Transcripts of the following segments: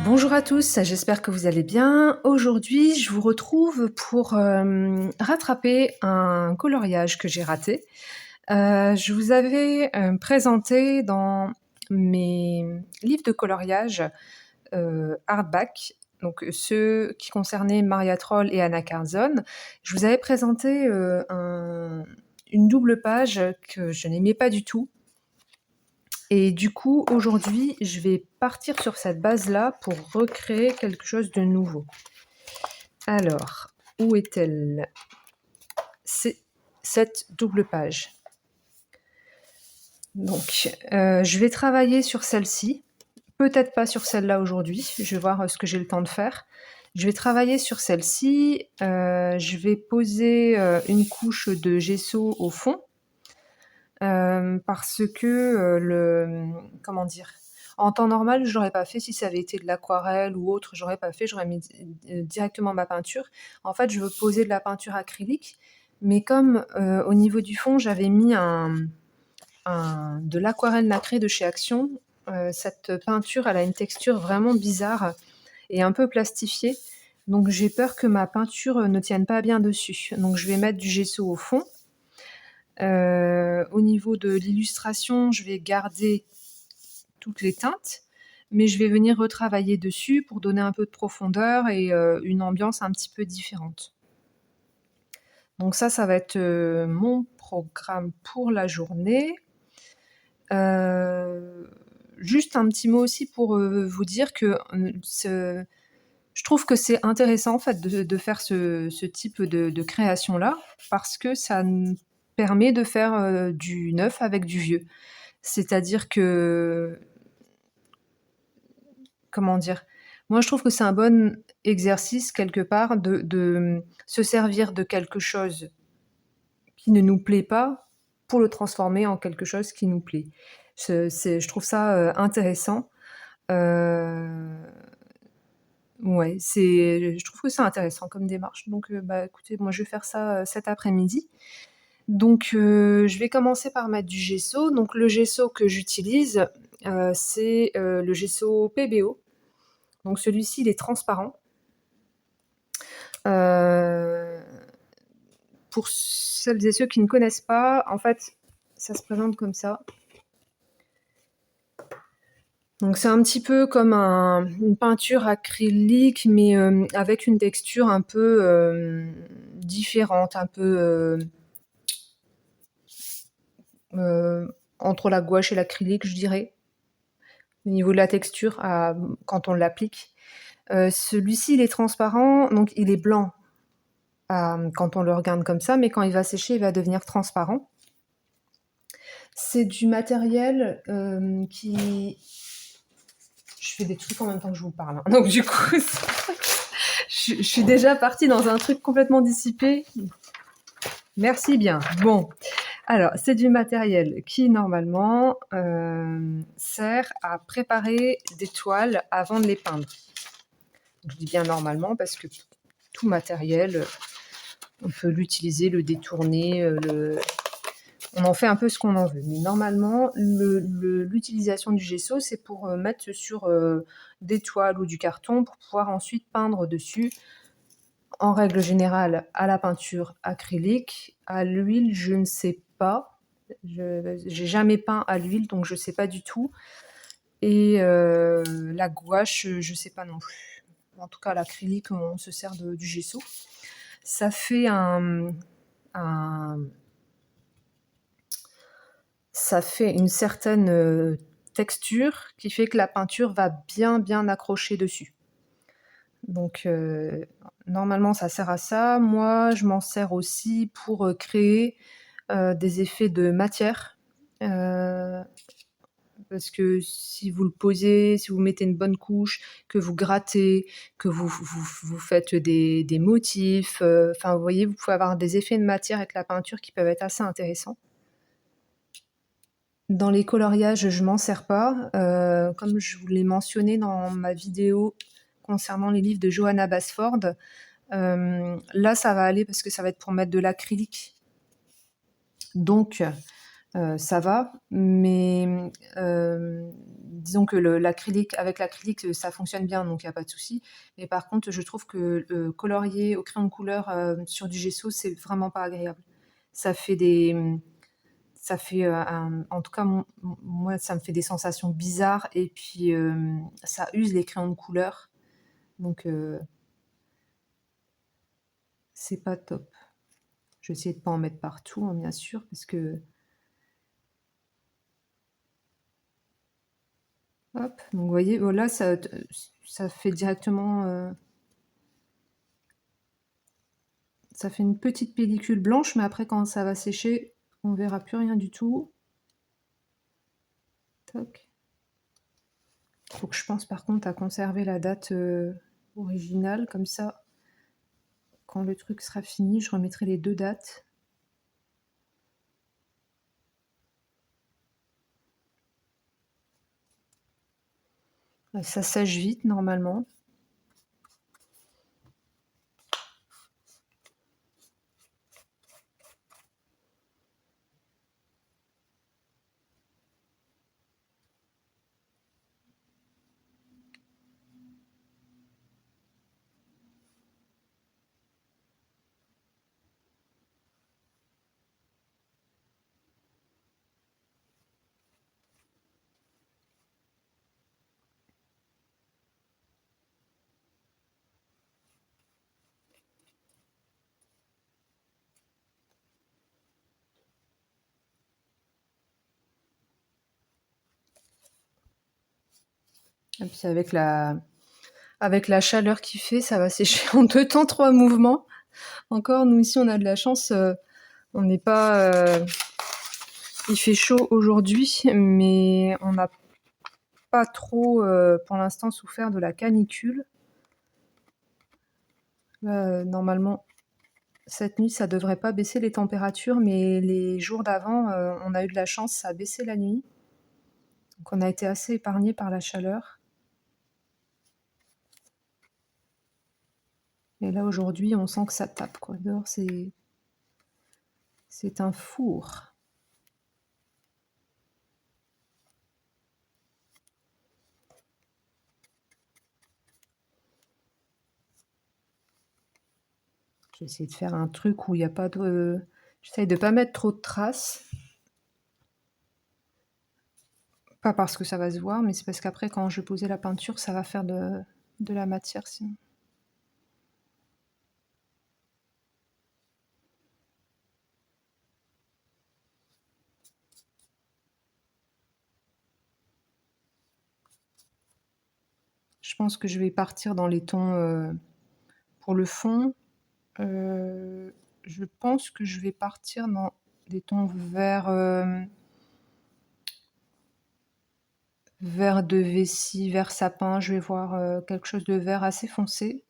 Bonjour à tous, j'espère que vous allez bien. Aujourd'hui, je vous retrouve pour rattraper un coloriage que j'ai raté. Je vous avais présenté dans mes livres de coloriage hardback, donc ceux qui concernaient Maria Troll et Anna Carlzon. Je vous avais présenté une double page que je n'aimais pas du tout. Et du coup, aujourd'hui, je vais partir sur cette base-là pour recréer quelque chose de nouveau. Alors, où est-elle? C'est cette double page. Donc, je vais travailler sur celle-ci. Peut-être pas sur celle-là aujourd'hui. Je vais voir ce que j'ai le temps de faire. Je vais travailler sur celle-ci. Je vais poser une couche de gesso au fond. Parce que comment dire? En temps normal, je l'aurais pas fait si ça avait été de l'aquarelle ou autre, j'aurais pas fait, j'aurais mis directement ma peinture. En fait, je veux poser de la peinture acrylique, mais comme, au niveau du fond, j'avais mis de l'aquarelle nacrée de chez Action, cette peinture, elle a une texture vraiment bizarre et un peu plastifiée, donc j'ai peur que ma peinture, ne tienne pas bien dessus. Donc je vais mettre du gesso au fond. Au niveau de l'illustration, je vais garder toutes les teintes, mais je vais venir retravailler dessus pour donner un peu de profondeur et une ambiance un petit peu différente. Donc ça va être mon programme pour la journée. Juste un petit mot aussi pour vous dire que je trouve que c'est intéressant en fait de faire ce type de création-là, parce que ça nous permet de faire du neuf avec du vieux. C'est-à-dire que, comment dire? Moi, je trouve que c'est un bon exercice quelque part de se servir de quelque chose qui ne nous plaît pas pour le transformer en quelque chose qui nous plaît. Je trouve ça intéressant. Euh, ouais, je trouve que c'est intéressant comme démarche. Donc, bah, écoutez, moi, je vais faire ça cet après-midi. Donc, je vais commencer par mettre du gesso. Donc, le gesso que j'utilise, c'est le gesso PBO. Donc, celui-ci, il est transparent. Pour celles et ceux qui ne connaissent pas, en fait, ça se présente comme ça. Donc, c'est un petit peu comme une peinture acrylique, mais avec une texture un peu différente, un peu entre la gouache et l'acrylique, je dirais, au niveau de la texture quand on l'applique. Celui-ci, il est transparent, donc il est blanc quand on le regarde comme ça, mais quand il va sécher, il va devenir transparent. C'est du matériel qui... Je fais des trucs en même temps que je vous parle, hein. Donc du coup, je suis déjà partie dans un truc complètement dissipé. Merci bien. Bon, alors c'est du matériel qui normalement sert à préparer des toiles avant de les peindre. Je dis bien normalement parce que tout matériel, on peut l'utiliser, le détourner, on en fait un peu ce qu'on en veut. Mais normalement, l'utilisation du gesso, c'est pour mettre sur des toiles ou du carton pour pouvoir ensuite peindre dessus. En règle générale, à la peinture acrylique, à l'huile, je ne sais pas. J'ai jamais peint à l'huile, donc je ne sais pas du tout. Et la gouache, je ne sais pas non plus. En tout cas, l'acrylique, on se sert du gesso. Ça fait ça fait une certaine texture qui fait que la peinture va bien accrocher dessus. Donc normalement ça sert à ça. Moi je m'en sers aussi pour créer des effets de matière. Parce que si vous le posez, si vous mettez une bonne couche, que vous grattez, que vous faites des motifs, enfin vous voyez, vous pouvez avoir des effets de matière avec la peinture qui peuvent être assez intéressants. Dans les coloriages, je m'en sers pas. Comme je vous l'ai mentionné dans ma vidéo concernant les livres de Johanna Basford, là ça va aller parce que ça va être pour mettre de l'acrylique. Donc ça va, mais disons que avec l'acrylique, ça fonctionne bien, donc il y a pas de souci. Mais par contre, je trouve que colorier au crayon de couleur, sur du gesso, c'est vraiment pas agréable. Ça fait des, ça fait, en tout cas moi, ça me fait des sensations bizarres et puis, ça use les crayons de couleur, donc c'est pas top. Je vais essayer de pas en mettre partout, hein, bien sûr, parce que hop, donc vous voyez, voilà, ça fait directement, ça fait une petite pellicule blanche, mais après quand ça va sécher, on verra plus rien du tout. Toc. Faut que je pense par contre à conserver la date originale, comme ça, quand le truc sera fini, je remettrai les 2 dates. Ça sèche vite normalement. Et puis avec la chaleur qu'il fait, ça va sécher en 2 temps, 3 mouvements. Encore, nous ici, on a de la chance, on n'est pas, il fait chaud aujourd'hui, mais on n'a pas trop, pour l'instant, souffert de la canicule. Là, normalement, cette nuit, ça devrait pas baisser les températures, mais les jours d'avant, on a eu de la chance, ça a baissé la nuit. Donc on a été assez épargnés par la chaleur. Et là, aujourd'hui, on sent que ça tape, quoi. Dehors, c'est un four. J'ai essayé de faire un truc où il n'y a pas de... J'essaye de pas mettre trop de traces. Pas parce que ça va se voir, mais c'est parce qu'après, quand je vais poser la peinture, ça va faire de la matière, sinon. Je pense que je vais partir dans les tons... pour le fond, je pense que je vais partir dans des tons vert de vessie, vert sapin. Je vais voir quelque chose de vert assez foncé.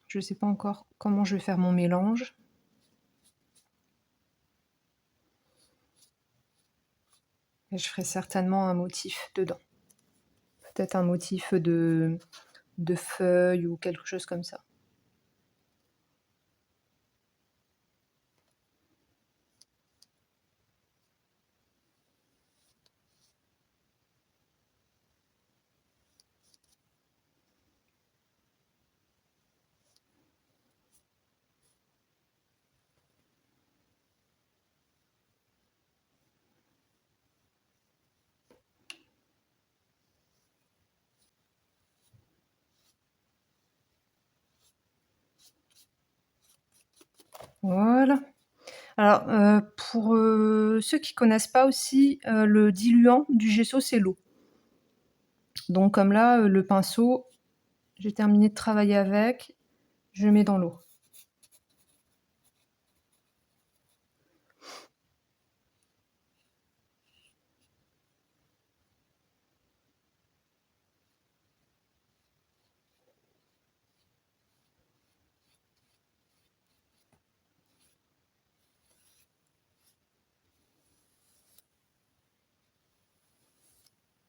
Je ne sais pas encore comment je vais faire mon mélange. Et je ferai certainement un motif dedans. Peut-être un motif de feuilles ou quelque chose comme ça. Voilà. Alors, pour ceux qui connaissent pas aussi, le diluant du gesso, c'est l'eau. Donc comme là, le pinceau, j'ai terminé de travailler avec, je mets dans l'eau.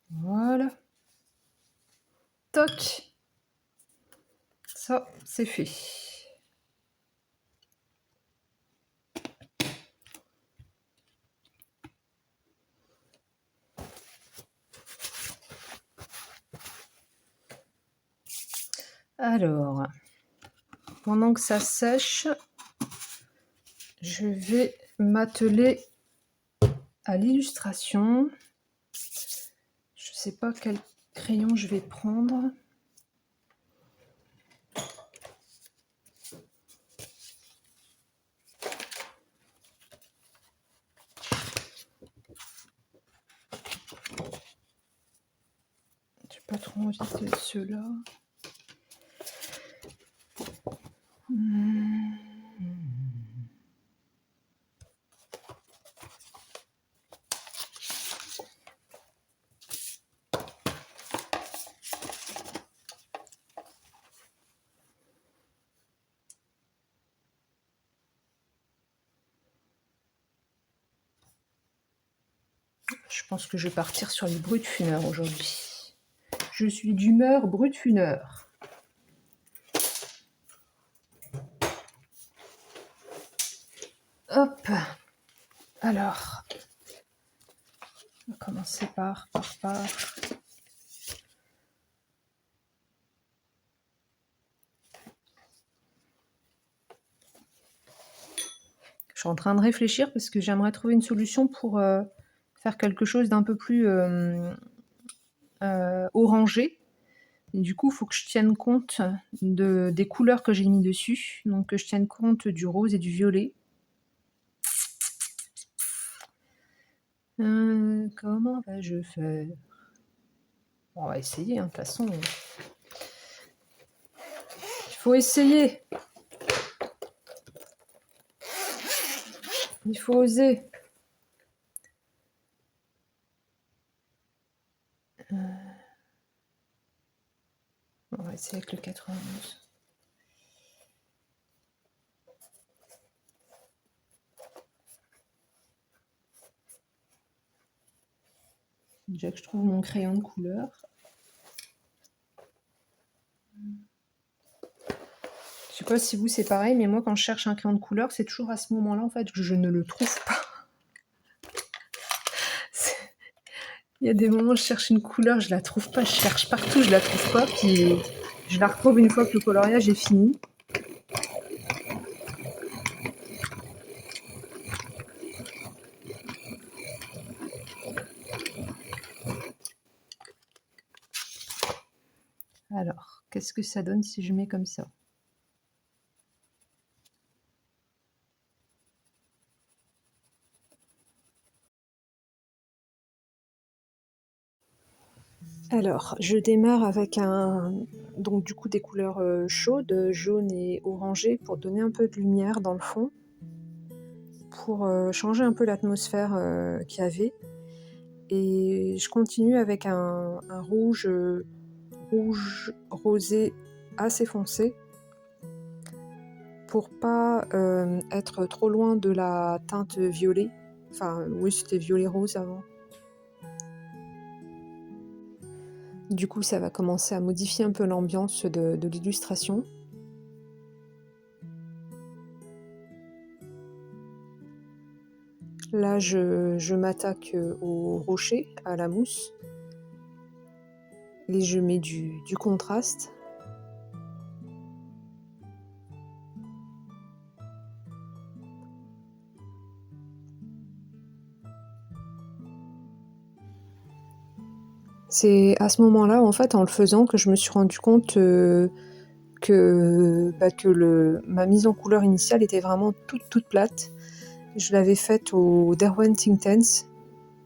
Voilà. Toc. Ça, c'est fait. Alors, pendant que ça sèche, je vais m'atteler à l'illustration. Je sais pas quel crayon je vais prendre. J'ai pas trop envie de ceux-là. Je pense que je vais partir sur les bruts de funeur aujourd'hui. Je suis d'humeur brut funeur. Hop. Alors, on va commencer par. Je suis en train de réfléchir parce que j'aimerais trouver une solution pour faire quelque chose d'un peu plus orangé. Et du coup, il faut que je tienne compte des couleurs que j'ai mis dessus. Donc, que je tienne compte du rose et du violet. Comment vais-je faire? Bon, on va essayer, hein, de toute façon. Il faut essayer. Il faut oser. On va essayer avec le 91. Déjà que je trouve mon crayon de couleur. Je sais pas si vous c'est pareil, mais moi quand je cherche un crayon de couleur, c'est toujours à ce moment-là en fait que je ne le trouve pas. Il y a des moments où je cherche une couleur, je la trouve pas, je cherche partout, je la trouve pas, puis je la retrouve une fois que le coloriage est fini. Alors, qu'est-ce que ça donne si je mets comme ça? Alors, je démarre avec donc du coup des couleurs chaudes, jaune et orangé, pour donner un peu de lumière dans le fond, pour changer un peu l'atmosphère qu'il y avait. Et je continue avec un rouge rosé assez foncé, pour pas être trop loin de la teinte violet. Enfin, oui, c'était violet rose avant. Du coup, ça va commencer à modifier un peu l'ambiance de l'illustration. Là, je m'attaque au rocher, à la mousse, et je mets du contraste. C'est à ce moment-là, en fait, en le faisant, que je me suis rendu compte que ma mise en couleur initiale était vraiment toute plate. Je l'avais faite au Derwent Intense,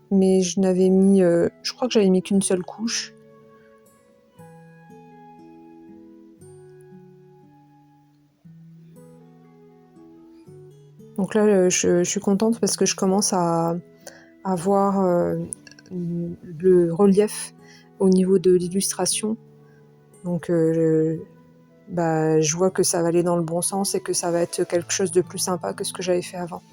mais je n'avais mis, je crois que j'avais mis qu'une seule couche. Donc là, je suis contente parce que je commence à voir le relief au niveau de l'illustration. Donc je vois que ça va aller dans le bon sens et que ça va être quelque chose de plus sympa que ce que j'avais fait avant.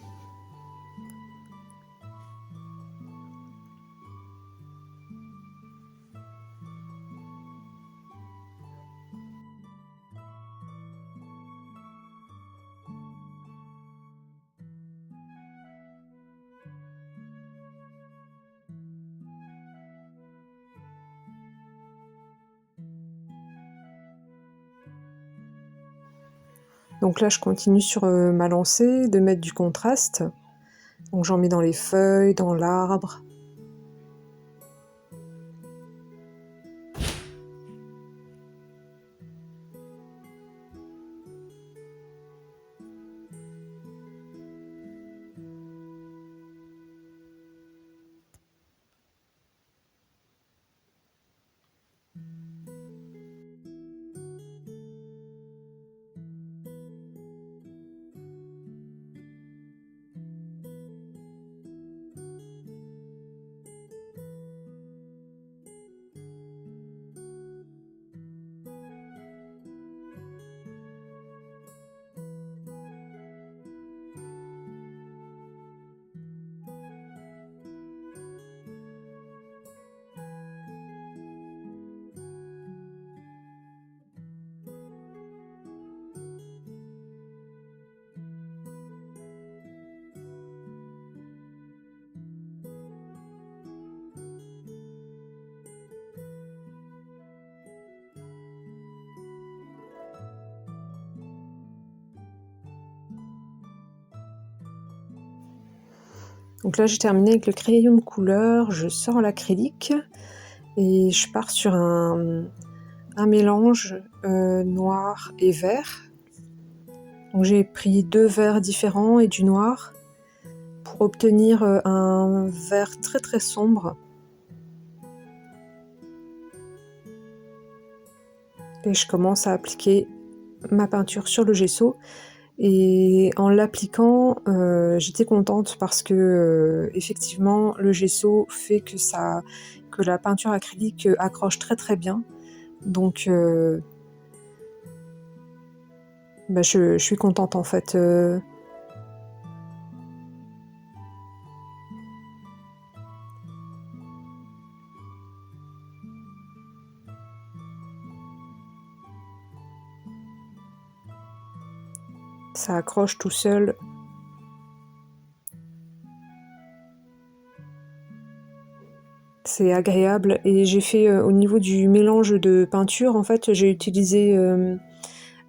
Donc là, je continue sur ma lancée de mettre du contraste. Donc j'en mets dans les feuilles, dans l'arbre. Donc là, j'ai terminé avec le crayon de couleur, je sors l'acrylique et je pars sur un mélange noir et vert. Donc j'ai pris 2 verts différents et du noir pour obtenir un vert très très sombre. Et je commence à appliquer ma peinture sur le gesso. Et en l'appliquant, j'étais contente parce que effectivement, le gesso fait que la peinture acrylique accroche très très bien. Donc, je suis contente en fait. Ça accroche tout seul. C'est agréable et j'ai fait au niveau du mélange de peinture, en fait, j'ai utilisé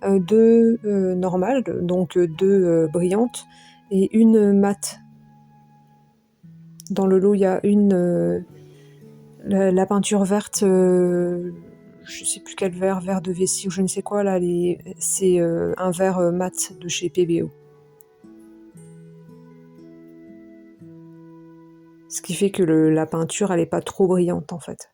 2 normales, donc 2 brillantes et une mate. Dans le lot, il y a la peinture verte, je sais plus quel vert, vert de vessie ou je ne sais quoi là, c'est un vert mat de chez PBO. Ce qui fait que la peinture, elle est pas trop brillante en fait.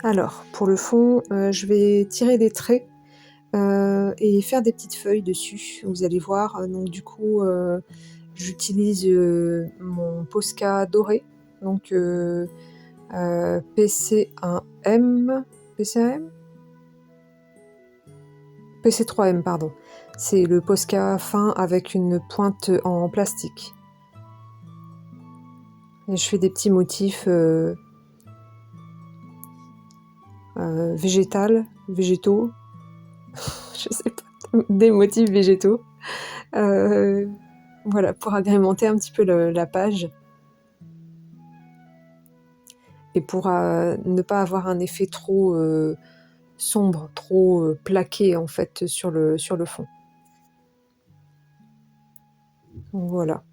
Alors, pour le fond, je vais tirer des traits et faire des petites feuilles dessus. Vous allez voir, donc du coup, j'utilise mon Posca doré, donc PC1M, PC1M? PC3M, pardon. C'est le Posca fin avec une pointe en plastique. Et je fais des petits motifs végétaux, je sais pas, des motifs végétaux. Voilà, pour agrémenter un petit peu la page. Et pour ne pas avoir un effet trop sombre, trop, plaqué en fait sur le fond. Donc voilà.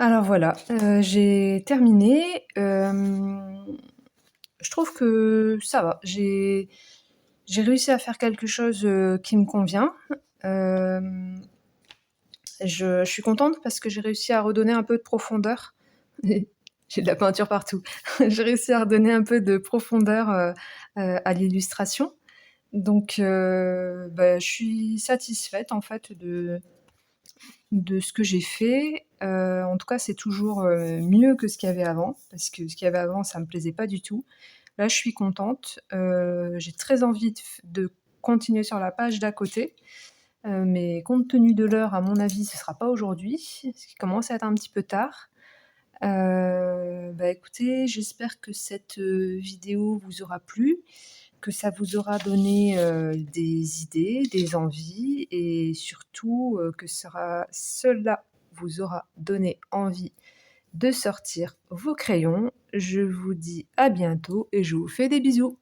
Alors voilà, j'ai terminé, je trouve que ça va. J'ai réussi à faire quelque chose, qui me convient. Hem, je suis contente parce que j'ai réussi à redonner un peu de profondeur. J'ai de la peinture partout. J'ai réussi à redonner un peu de profondeur, à l'illustration. Donc bah, je suis satisfaite en fait de ce que j'ai fait. En tout cas, c'est toujours, mieux que ce qu'il y avait avant, parce que ce qu'il y avait avant, ça me plaisait pas du tout. Là, je suis contente, j'ai très envie de continuer sur la page d'à côté, mais compte tenu de l'heure, à mon avis, ce sera pas aujourd'hui, ce qui commence à être un petit peu tard. Bah, écoutez, j'espère que cette, vidéo vous aura plu, que ça vous aura donné, des idées, des envies et surtout, que cela vous aura donné envie de sortir vos crayons. Je vous dis à bientôt et je vous fais des bisous.